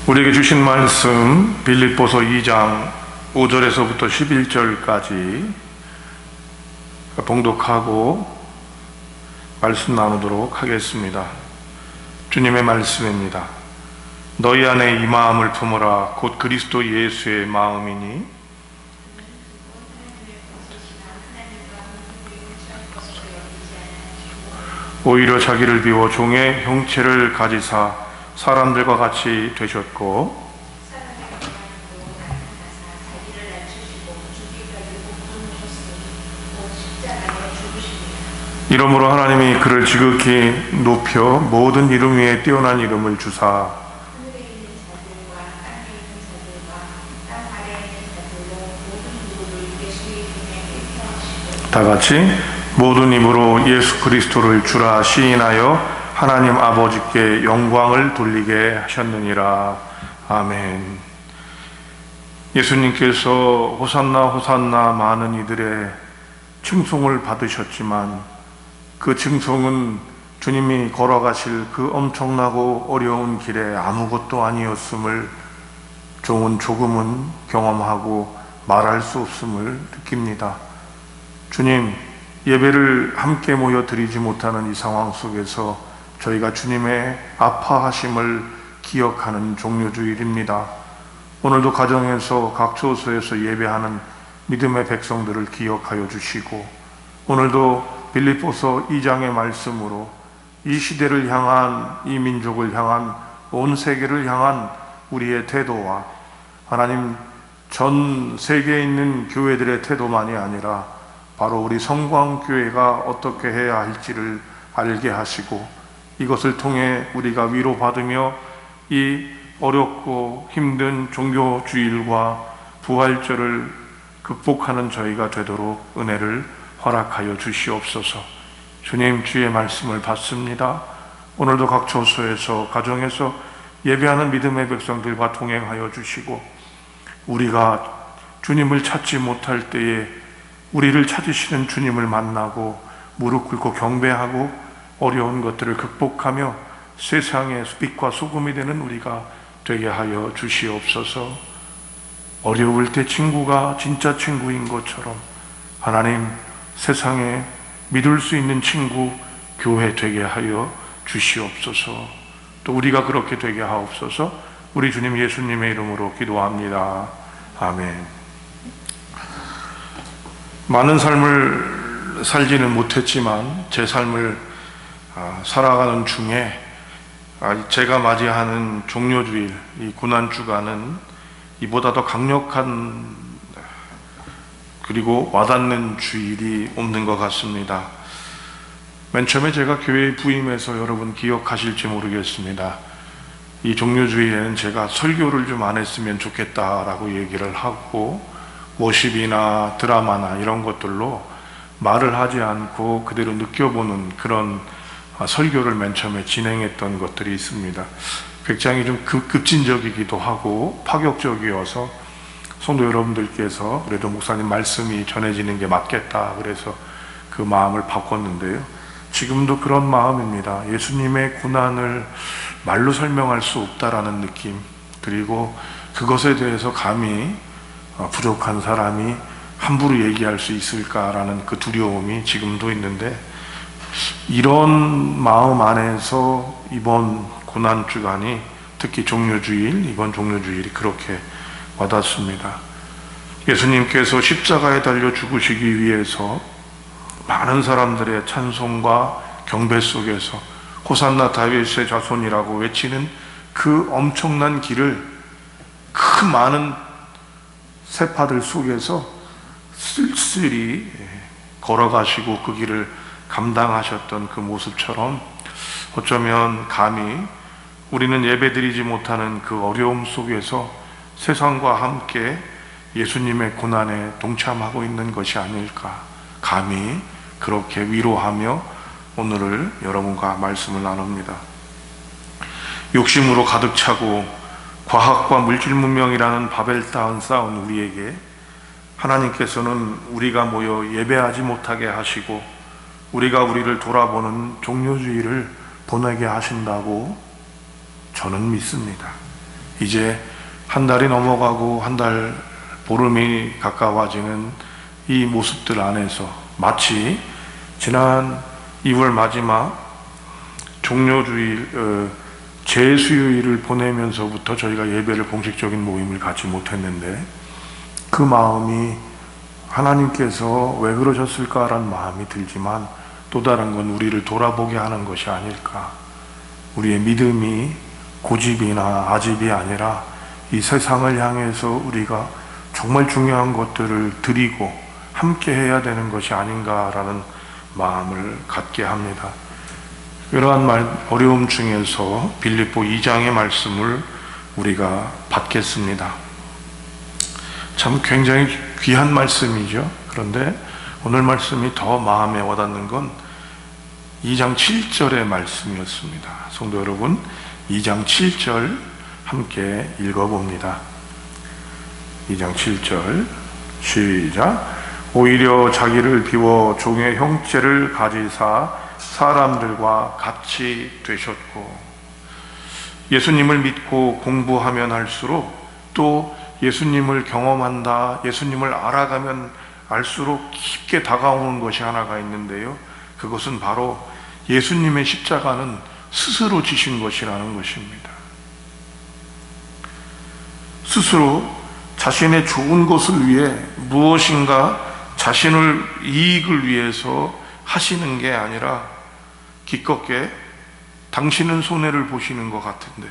우리에게 주신 말씀 빌립보서 2장 5절에서부터 11절까지 봉독하고 말씀 나누도록 하겠습니다. 주님의 말씀입니다. 너희 안에 이 마음을 품으라. 곧 그리스도 예수의 마음이니 오히려 자기를 비워 종의 형체를 가지사 사람들과 같이 되셨고 이러므로 하나님이 그를 지극히 높여 모든 이름 위에 뛰어난 이름을 주사 다같이 모든 입으로 예수 그리스도를 주라 시인하여 하나님 아버지께 영광을 돌리게 하셨느니라. 아멘. 예수님께서 호산나 호산나 많은 이들의 칭송을 받으셨지만 그 칭송은 주님이 걸어가실 그 엄청나고 어려운 길에 아무것도 아니었음을 종은 조금은 경험하고 말할 수 없음을 느낍니다. 주님, 예배를 함께 모여 드리지 못하는 이 상황 속에서 저희가 주님의 아파하심을 기억하는 종료주일입니다. 오늘도 가정에서 각 처소에서 예배하는 믿음의 백성들을 기억하여 주시고 오늘도 빌립보서 2장의 말씀으로 이 시대를 향한, 이 민족을 향한, 온 세계를 향한 우리의 태도와 하나님 전 세계에 있는 교회들의 태도만이 아니라 바로 우리 성광교회가 어떻게 해야 할지를 알게 하시고 이것을 통해 우리가 위로받으며 이 어렵고 힘든 종교주일과 부활절을 극복하는 저희가 되도록 은혜를 허락하여 주시옵소서. 주님, 주의 말씀을 받습니다. 오늘도 각 처소에서 가정에서 예배하는 믿음의 백성들과 동행하여 주시고 우리가 주님을 찾지 못할 때에 우리를 찾으시는 주님을 만나고 무릎 꿇고 경배하고 어려운 것들을 극복하며 세상의 빛과 소금이 되는 우리가 되게 하여 주시옵소서. 어려울 때 친구가 진짜 친구인 것처럼 하나님 세상에 믿을 수 있는 친구 교회 되게 하여 주시옵소서. 또 우리가 그렇게 되게 하옵소서. 우리 주님 예수님의 이름으로 기도합니다. 아멘. 많은 삶을 살지는 못했지만 제 삶을 살아가는 중에 제가 맞이하는 종료주일, 이 고난주간은 이보다 더 강력한 그리고 와닿는 주일이 없는 것 같습니다. 맨 처음에 제가 교회에 부임해서 여러분 기억하실지 모르겠습니다. 이 종료주일에는 제가 설교를 좀 안 했으면 좋겠다라고 얘기를 하고 워십이나 드라마나 이런 것들로 말을 하지 않고 그대로 느껴보는 그런 설교를 맨 처음에 진행했던 것들이 있습니다. 굉장히 좀 급진적이기도 하고 파격적이어서 성도 여러분들께서 그래도 목사님 말씀이 전해지는 게 맞겠다 그래서 그 마음을 바꿨는데요. 지금도 그런 마음입니다. 예수님의 고난을 말로 설명할 수 없다라는 느낌, 그리고 그것에 대해서 감히 부족한 사람이 함부로 얘기할 수 있을까라는 그 두려움이 지금도 있는데 이런 마음 안에서 이번 고난주간이 특히 종료주일, 이번 종료주일이 그렇게 와닿습니다. 예수님께서 십자가에 달려 죽으시기 위해서 많은 사람들의 찬송과 경배 속에서 호산나 다윗의 자손이라고 외치는 그 엄청난 길을 그 많은 세파들 속에서 쓸쓸히 걸어가시고 그 길을 감당하셨던 그 모습처럼 어쩌면 감히 우리는 예배드리지 못하는 그 어려움 속에서 세상과 함께 예수님의 고난에 동참하고 있는 것이 아닐까, 감히 그렇게 위로하며 오늘을 여러분과 말씀을 나눕니다. 욕심으로 가득 차고 과학과 물질 문명이라는 바벨탑을 쌓은 우리에게 하나님께서는 우리가 모여 예배하지 못하게 하시고 우리가 우리를 돌아보는 종료주의를 보내게 하신다고 저는 믿습니다. 이제 한 달이 넘어가고 한 달 보름이 가까워지는 이 모습들 안에서 마치 지난 2월 마지막 종료주일 제수요일을 보내면서부터 저희가 예배를 공식적인 모임을 갖지 못했는데 그 마음이 하나님께서 왜 그러셨을까라는 마음이 들지만 또 다른 건 우리를 돌아보게 하는 것이 아닐까. 우리의 믿음이 고집이나 아집이 아니라 이 세상을 향해서 우리가 정말 중요한 것들을 드리고 함께 해야 되는 것이 아닌가라는 마음을 갖게 합니다. 이러한 어려움 중에서 빌립보 2장의 말씀을 우리가 받겠습니다. 참 굉장히 귀한 말씀이죠. 그런데 오늘 말씀이 더 마음에 와닿는 건 2장 7절의 말씀이었습니다. 성도 여러분, 2장 7절 함께 읽어봅니다. 2장 7절 시작. 오히려 자기를 비워 종의 형체를 가지사 사람들과 같이 되셨고, 예수님을 믿고 공부하면 할수록 또 예수님을 경험한다, 예수님을 알아가면 알수록 깊게 다가오는 것이 하나가 있는데요, 그것은 바로 예수님의 십자가는 스스로 지신 것이라는 것입니다. 스스로 자신의 좋은 것을 위해 무엇인가 자신을 이익을 위해서 하시는 게 아니라 기껏게 당신은 손해를 보시는 것 같은데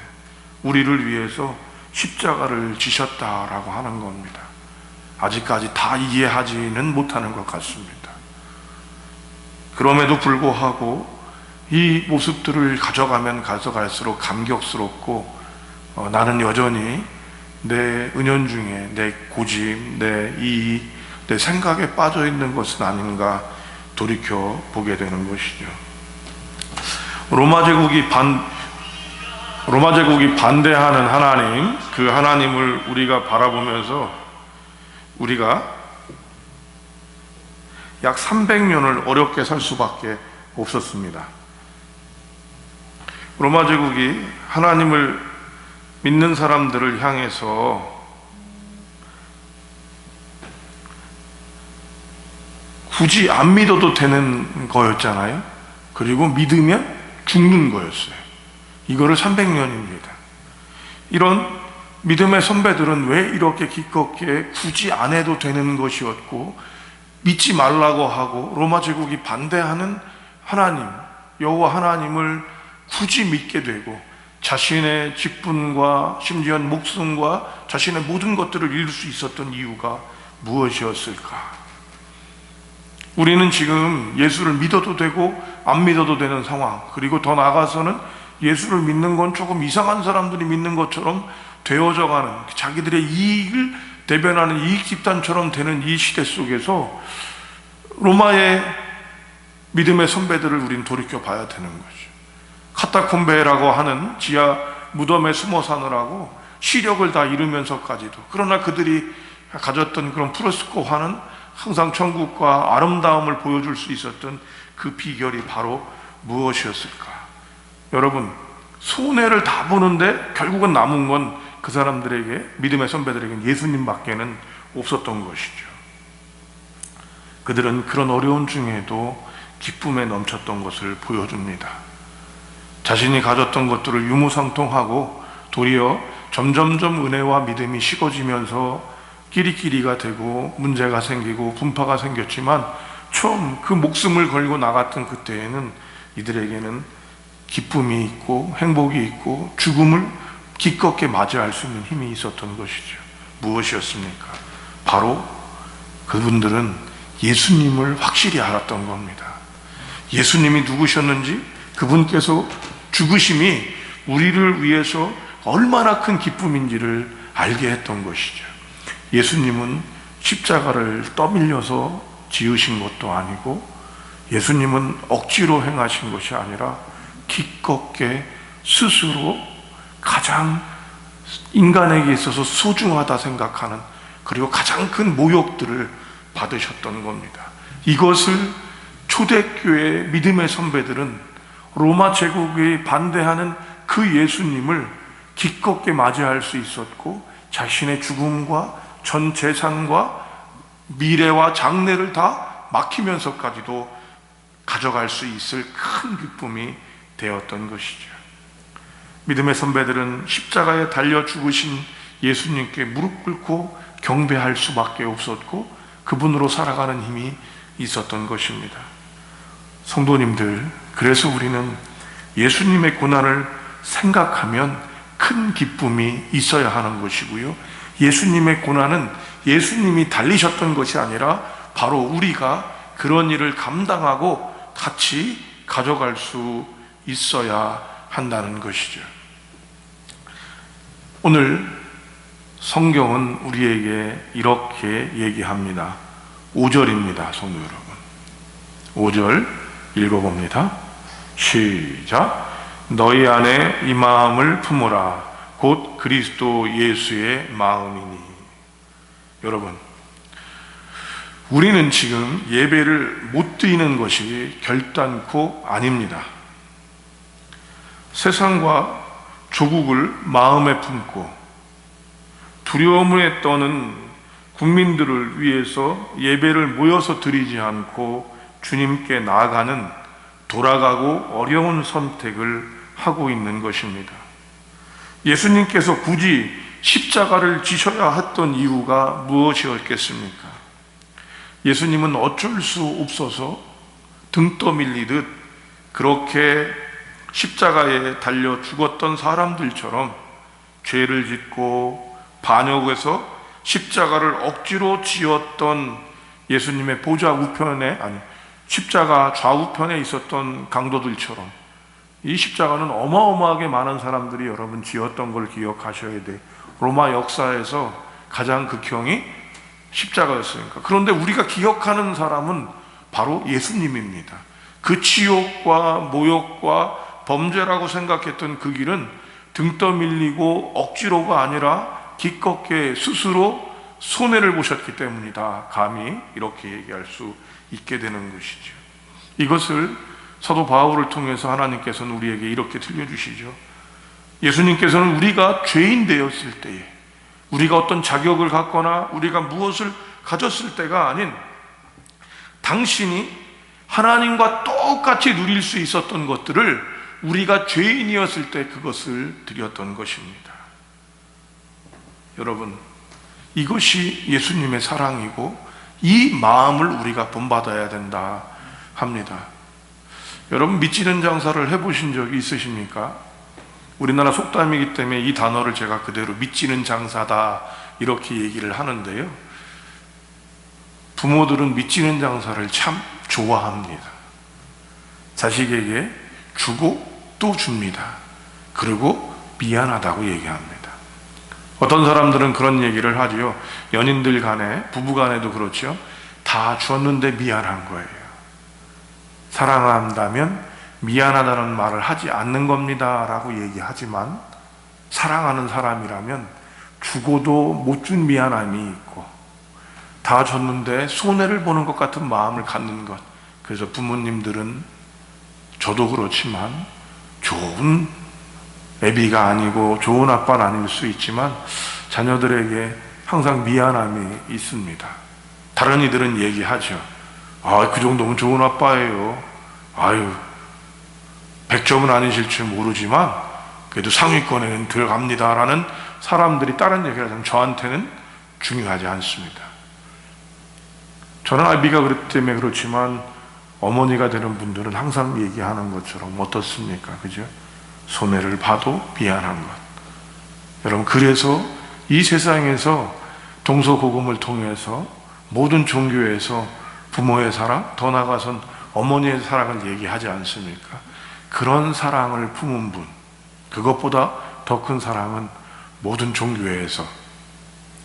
우리를 위해서 십자가를 지셨다라고 하는 겁니다. 아직까지 다 이해하지는 못하는 것 같습니다. 그럼에도 불구하고 이 모습들을 가져가면 가져갈수록 감격스럽고 나는 여전히 내 은연중에 내 고집, 내 이익, 내 생각에 빠져 있는 것은 아닌가 돌이켜 보게 되는 것이죠. 로마 제국이 반대하는 하나님, 그 하나님을 우리가 바라보면서 우리가 약 300년을 어렵게 살 수밖에 없었습니다. 로마 제국이 하나님을 믿는 사람들을 향해서 굳이 안 믿어도 되는 거였잖아요. 그리고 믿으면 죽는 거였어요. 이거를 300년입니다. 이런 믿음의 선배들은 왜 이렇게 기껏게 굳이 안 해도 되는 것이었고 믿지 말라고 하고 로마 제국이 반대하는 하나님, 여호와 하나님을 굳이 믿게 되고 자신의 직분과 심지어 목숨과 자신의 모든 것들을 잃을 수 있었던 이유가 무엇이었을까? 우리는 지금 예수를 믿어도 되고 안 믿어도 되는 상황, 그리고 더 나아가서는 예수를 믿는 건 조금 이상한 사람들이 믿는 것처럼 되어져 가는, 자기들의 이익을 대변하는 이익 집단처럼 되는 이 시대 속에서 로마의 믿음의 선배들을 우린 돌이켜 봐야 되는 거죠. 카타콤베라고 하는 지하 무덤에 숨어 사느라고 시력을 다 잃으면서까지도, 그러나 그들이 가졌던 그런 프로스코화는 항상 천국과 아름다움을 보여줄 수 있었던 그 비결이 바로 무엇이었을까? 여러분, 손해를 다 보는데 결국은 남은 건 그 사람들에게, 믿음의 선배들에게는 예수님밖에는 없었던 것이죠. 그들은 그런 어려운 중에도 기쁨에 넘쳤던 것을 보여줍니다. 자신이 가졌던 것들을 유무상통하고 도리어 점점점 은혜와 믿음이 식어지면서 끼리끼리가 되고 문제가 생기고 분파가 생겼지만 처음 그 목숨을 걸고 나갔던 그때에는 이들에게는 기쁨이 있고 행복이 있고 죽음을 기껍게 맞이할 수 있는 힘이 있었던 것이죠. 무엇이었습니까? 바로 그분들은 예수님을 확실히 알았던 겁니다. 예수님이 누구셨는지, 그분께서 죽으심이 우리를 위해서 얼마나 큰 기쁨인지를 알게 했던 것이죠. 예수님은 십자가를 떠밀려서 지으신 것도 아니고 예수님은 억지로 행하신 것이 아니라 기껍게 스스로 가장 인간에게 있어서 소중하다 생각하는, 그리고 가장 큰 모욕들을 받으셨던 겁니다. 이것을 초대교회 믿음의 선배들은 로마 제국이 반대하는 그 예수님을 기껍게 맞이할 수 있었고 자신의 죽음과 전 재산과 미래와 장래를 다 맡기면서까지도 가져갈 수 있을 큰 기쁨이 되었던 것이죠. 믿음의 선배들은 십자가에 달려 죽으신 예수님께 무릎 꿇고 경배할 수밖에 없었고 그분으로 살아가는 힘이 있었던 것입니다. 성도님들, 그래서 우리는 예수님의 고난을 생각하면 큰 기쁨이 있어야 하는 것이고요, 예수님의 고난은 예수님이 달리셨던 것이 아니라 바로 우리가 그런 일을 감당하고 같이 가져갈 수 있어야 한다는 것이죠. 오늘 성경은 우리에게 이렇게 얘기합니다. 5절입니다. 성도 여러분, 5절 읽어봅니다. 시작. 너희 안에 이 마음을 품으라. 곧 그리스도 예수의 마음이니. 여러분, 우리는 지금 예배를 못 드리는 것이 결단코 아닙니다. 세상과 조국을 마음에 품고 두려움에 떠는 국민들을 위해서 예배를 모여서 드리지 않고 주님께 나아가는 돌아가고 어려운 선택을 하고 있는 것입니다. 예수님께서 굳이 십자가를 지셔야 했던 이유가 무엇이었겠습니까? 예수님은 어쩔 수 없어서 등 떠밀리듯 그렇게 십자가에 달려 죽었던 사람들처럼 죄를 짓고 반역해서 십자가를 억지로 지었던 예수님의 보좌 우편에, 아니 십자가 좌우편에 있었던 강도들처럼 이 십자가는 어마어마하게 많은 사람들이 여러분 지었던 걸 기억하셔야 돼. 로마 역사에서 가장 극형이 십자가였으니까. 그런데 우리가 기억하는 사람은 바로 예수님입니다. 그 치욕과 모욕과 범죄라고 생각했던 그 길은 등 떠밀리고 억지로가 아니라 기껍게 스스로 손해를 보셨기 때문이다. 감히 이렇게 얘기할 수 있게 되는 것이죠. 이것을 사도 바울을 통해서 하나님께서는 우리에게 이렇게 들려주시죠. 예수님께서는 우리가 죄인 되었을 때에, 우리가 어떤 자격을 갖거나 우리가 무엇을 가졌을 때가 아닌 당신이 하나님과 똑같이 누릴 수 있었던 것들을 우리가 죄인이었을 때 그것을 드렸던 것입니다. 여러분, 이것이 예수님의 사랑이고 이 마음을 우리가 본받아야 된다 합니다. 여러분, 미치는 장사를 해보신 적이 있으십니까? 우리나라 속담이기 때문에 이 단어를 제가 그대로 미치는 장사다 이렇게 얘기를 하는데요, 부모들은 미치는 장사를 참 좋아합니다. 자식에게 주고 또 줍니다. 그리고 미안하다고 얘기합니다. 어떤 사람들은 그런 얘기를 하지요. 연인들 간에, 부부 간에도 그렇죠. 다 줬는데 미안한 거예요. 사랑한다면 미안하다는 말을 하지 않는 겁니다 라고 얘기하지만, 사랑하는 사람이라면 주고도 못 준 미안함이 있고 다 줬는데 손해를 보는 것 같은 마음을 갖는 것. 그래서 부모님들은, 저도 그렇지만 좋은 애비가 아니고 좋은 아빠는 아닐 수 있지만 자녀들에게 항상 미안함이 있습니다. 다른 이들은 얘기하죠. 그 정도면 좋은 아빠예요. 100점은 아니실 줄 모르지만 그래도 상위권에는 들어갑니다 라는 사람들이 다른 얘기를 하자면 저한테는 중요하지 않습니다. 저는 아비가 그렇기 때문에 그렇지만 어머니가 되는 분들은 항상 얘기하는 것처럼 어떻습니까? 그죠? 손해를 봐도 미안한 것. 여러분, 그래서 이 세상에서 동서고금을 통해서 모든 종교에서 부모의 사랑, 더 나아가선 어머니의 사랑을 얘기하지 않습니까? 그런 사랑을 품은 분, 그것보다 더 큰 사랑은 모든 종교에서,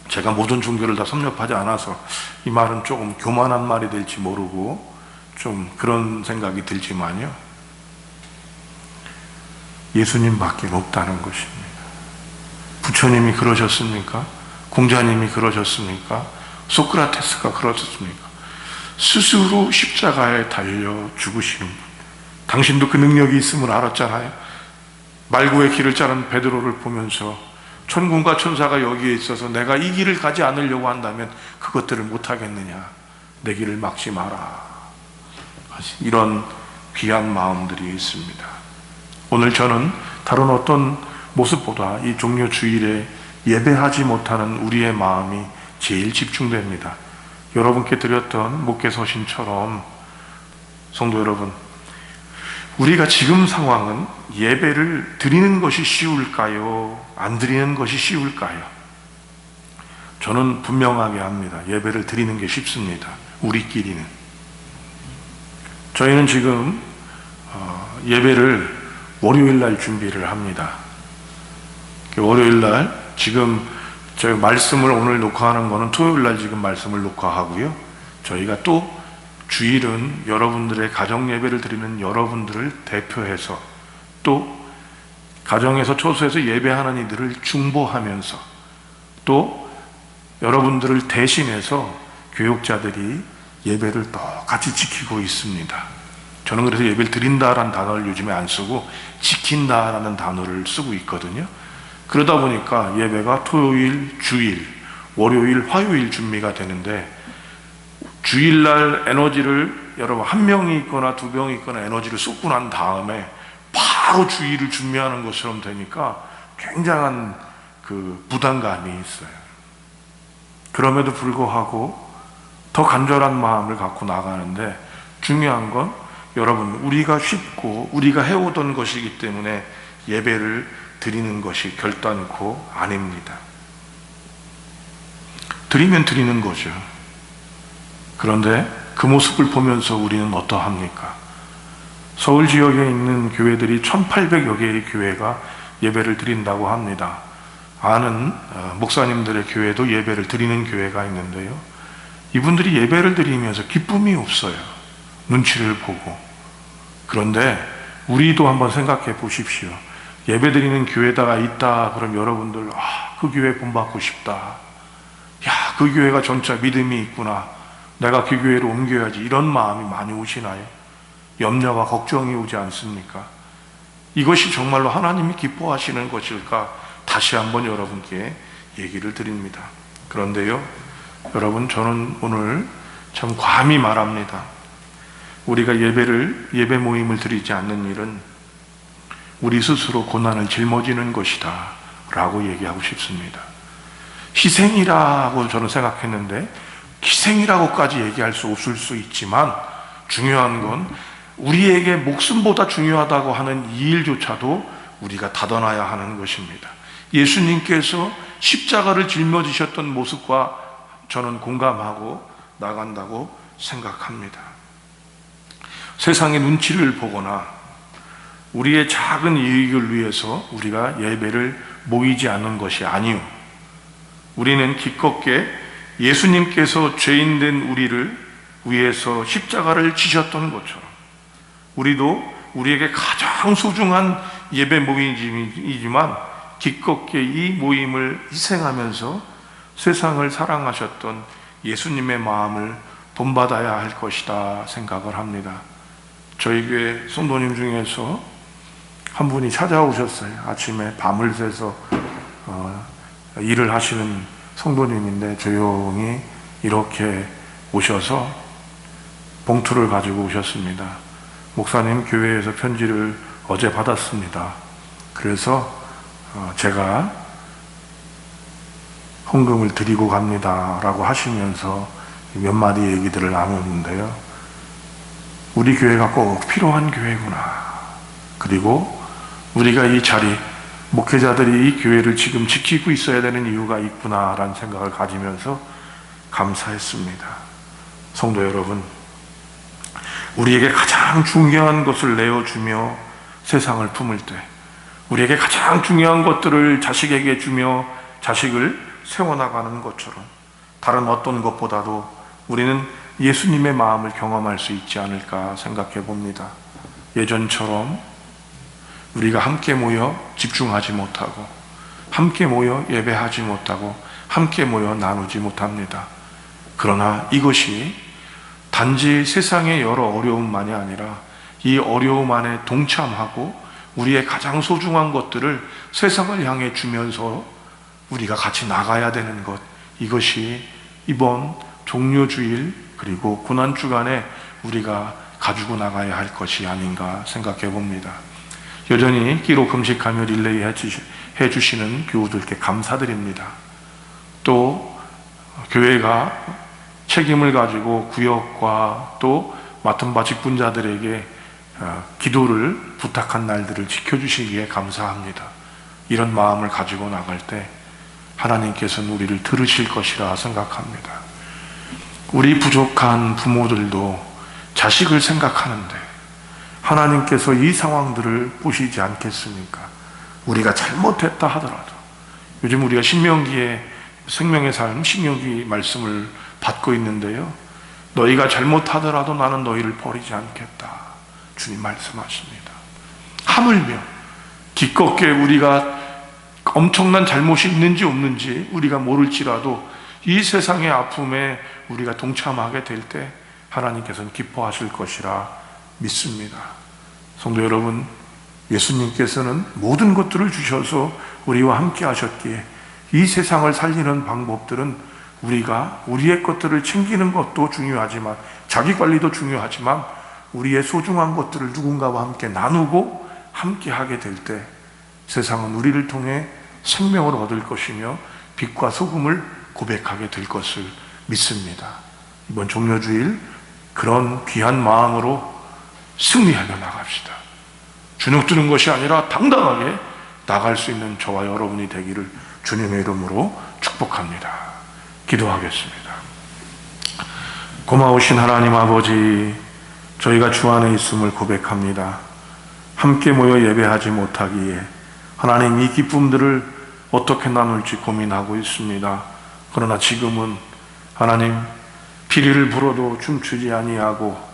제가 모든 종교를 다 섭렵하지 않아서 이 말은 조금 교만한 말이 될지 모르고 좀 그런 생각이 들지만요, 예수님밖에 없다는 것입니다. 부처님이 그러셨습니까? 공자님이 그러셨습니까? 소크라테스가 그러셨습니까? 스스로 십자가에 달려 죽으시는 분. 당신도 그 능력이 있음을 알았잖아요. 말구의 길을 자른 베드로를 보면서 천군과 천사가 여기에 있어서 내가 이 길을 가지 않으려고 한다면 그것들을 못하겠느냐, 내 길을 막지 마라, 이런 귀한 마음들이 있습니다. 오늘 저는 다른 어떤 모습보다 이 종려 주일에 예배하지 못하는 우리의 마음이 제일 집중됩니다. 여러분께 드렸던 목회 서신처럼 성도 여러분, 우리가 지금 상황은 예배를 드리는 것이 쉬울까요? 안 드리는 것이 쉬울까요? 저는 분명하게 합니다. 예배를 드리는 게 쉽습니다. 우리끼리는. 저희는 지금 예배를 월요일날 준비를 합니다. 월요일날 지금 저희 말씀을 오늘 녹화하는 거는 토요일날 지금 말씀을 녹화하고요. 저희가 또 주일은 여러분들의 가정 예배를 드리는 여러분들을 대표해서 또 가정에서 초소에서 예배하는 이들을 중보하면서 또 여러분들을 대신해서 교육자들이 예배를 똑같이 지키고 있습니다. 저는 그래서 예배를 드린다라는 단어를 요즘에 안 쓰고 지킨다라는 단어를 쓰고 있거든요. 그러다 보니까 예배가 토요일, 주일, 월요일, 화요일 준비가 되는데, 주일날 에너지를 여러분 한 명이 있거나 두 명이 있거나 에너지를 쏟고 난 다음에 바로 주일을 준비하는 것처럼 되니까 굉장한 그 부담감이 있어요. 그럼에도 불구하고 더 간절한 마음을 갖고 나가는데, 중요한 건 여러분, 우리가 쉽고 우리가 해오던 것이기 때문에 예배를 드리는 것이 결단코 아닙니다. 드리면 드리는 거죠. 그런데 그 모습을 보면서 우리는 어떠합니까? 서울 지역에 있는 교회들이 1800여 개의 교회가 예배를 드린다고 합니다. 아는 목사님들의 교회도 예배를 드리는 교회가 있는데요, 이분들이 예배를 드리면서 기쁨이 없어요. 눈치를 보고. 그런데 우리도 한번 생각해 보십시오. 예배 드리는 교회다가 있다 그럼 여러분들, 그 교회 본받고 싶다, 야, 그 교회가 진짜 믿음이 있구나, 내가 그 교회로 옮겨야지, 이런 마음이 많이 오시나요? 염려와 걱정이 오지 않습니까? 이것이 정말로 하나님이 기뻐하시는 것일까? 다시 한번 여러분께 얘기를 드립니다. 그런데요, 여러분, 저는 오늘 참 감히 말합니다. 우리가 예배 모임을 드리지 않는 일은 우리 스스로 고난을 짊어지는 것이다 라고 얘기하고 싶습니다. 희생이라고 저는 생각했는데, 희생이라고까지 얘기할 수 없을 수 있지만 중요한 건 우리에게 목숨보다 중요하다고 하는 이 일조차도 우리가 닫아놔야 하는 것입니다. 예수님께서 십자가를 짊어지셨던 모습과 저는 공감하고 나간다고 생각합니다. 세상의 눈치를 보거나 우리의 작은 이익을 위해서 우리가 예배를 모이지 않는 것이 아니요, 우리는 기껏게 예수님께서 죄인된 우리를 위해서 십자가를 지셨던 것처럼 우리도 우리에게 가장 소중한 예배 모임이지만 기껏게 이 모임을 희생하면서 세상을 사랑하셨던 예수님의 마음을 본받아야 할 것이다 생각을 합니다. 저희 교회 성도님 중에서 한 분이 찾아오셨어요. 아침에 밤을 새서 일을 하시는 성도님인데 조용히 이렇게 오셔서 봉투를 가지고 오셨습니다. 목사님, 교회에서 편지를 어제 받았습니다. 그래서 제가 헌금을 드리고 갑니다 라고 하시면서 몇 마디 얘기들을 나눴는데요, 우리 교회가 꼭 필요한 교회구나, 그리고 우리가 이 자리, 목회자들이 이 교회를 지금 지키고 있어야 되는 이유가 있구나라는 생각을 가지면서 감사했습니다. 성도 여러분, 우리에게 가장 중요한 것을 내어주며 세상을 품을 때, 우리에게 가장 중요한 것들을 자식에게 주며 자식을 세워나가는 것처럼 다른 어떤 것보다도 우리는 예수님의 마음을 경험할 수 있지 않을까 생각해 봅니다. 예전처럼 우리가 함께 모여 집중하지 못하고, 함께 모여 예배하지 못하고, 함께 모여 나누지 못합니다. 그러나 이것이 단지 세상의 여러 어려움만이 아니라 이 어려움 안에 동참하고 우리의 가장 소중한 것들을 세상을 향해 주면서 우리가 같이 나가야 되는 것, 이것이 이번 종료주일 그리고 고난주간에 우리가 가지고 나가야 할 것이 아닌가 생각해 봅니다. 여전히 기로 금식하며 릴레이 해주시는 교우들께 감사드립니다. 또 교회가 책임을 가지고 구역과 또 맡은 바 직분자들에게 기도를 부탁한 날들을 지켜주시기에 감사합니다. 이런 마음을 가지고 나갈 때 하나님께서는 우리를 들으실 것이라 생각합니다. 우리 부족한 부모들도 자식을 생각하는데 하나님께서 이 상황들을 보시지 않겠습니까? 우리가 잘못했다 하더라도, 요즘 우리가 신명기의 생명의 삶, 신명기 말씀을 받고 있는데요, 너희가 잘못하더라도 나는 너희를 버리지 않겠다, 주님 말씀하십니다. 하물며 기껏게 우리가 엄청난 잘못이 있는지 없는지 우리가 모를지라도 이 세상의 아픔에 우리가 동참하게 될 때 하나님께서는 기뻐하실 것이라 믿습니다. 성도 여러분, 예수님께서는 모든 것들을 주셔서 우리와 함께 하셨기에 이 세상을 살리는 방법들은 우리가 우리의 것들을 챙기는 것도 중요하지만, 자기 관리도 중요하지만, 우리의 소중한 것들을 누군가와 함께 나누고 함께 하게 될 때 세상은 우리를 통해 생명을 얻을 것이며 빛과 소금을 고백하게 될 것을 믿습니다. 이번 종료주일 그런 귀한 마음으로 승리하며 나갑시다. 주눅드는 것이 아니라 당당하게 나갈 수 있는 저와 여러분이 되기를 주님의 이름으로 축복합니다. 기도하겠습니다. 고마우신 하나님 아버지, 저희가 주 안에 있음을 고백합니다. 함께 모여 예배하지 못하기에 하나님, 이 기쁨들을 어떻게 나눌지 고민하고 있습니다. 그러나 지금은 하나님, 피리를 불어도 춤추지 아니하고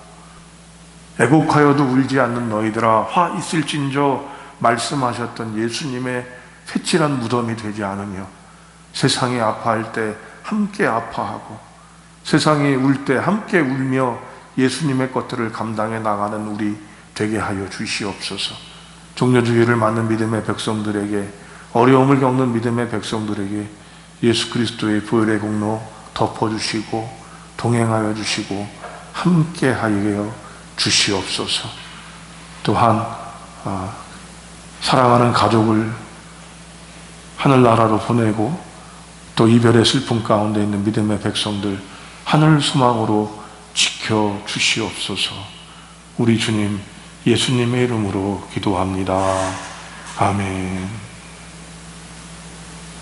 애곡하여도 울지 않는 너희들아 화 있을진저 말씀하셨던 예수님의 새칠한 무덤이 되지 않으며, 세상이 아파할 때 함께 아파하고 세상이 울 때 함께 울며 예수님의 것들을 감당해 나가는 우리 되게 하여 주시옵소서. 종료주의를 맞는 믿음의 백성들에게, 어려움을 겪는 믿음의 백성들에게 예수 그리스도의 보혈의 공로 덮어주시고 동행하여 주시고 함께 하여 주시옵소서. 또한 사랑하는 가족을 하늘나라로 보내고 또 이별의 슬픔 가운데 있는 믿음의 백성들 하늘 소망으로 지켜 주시옵소서. 우리 주님 예수님의 이름으로 기도합니다. 아멘.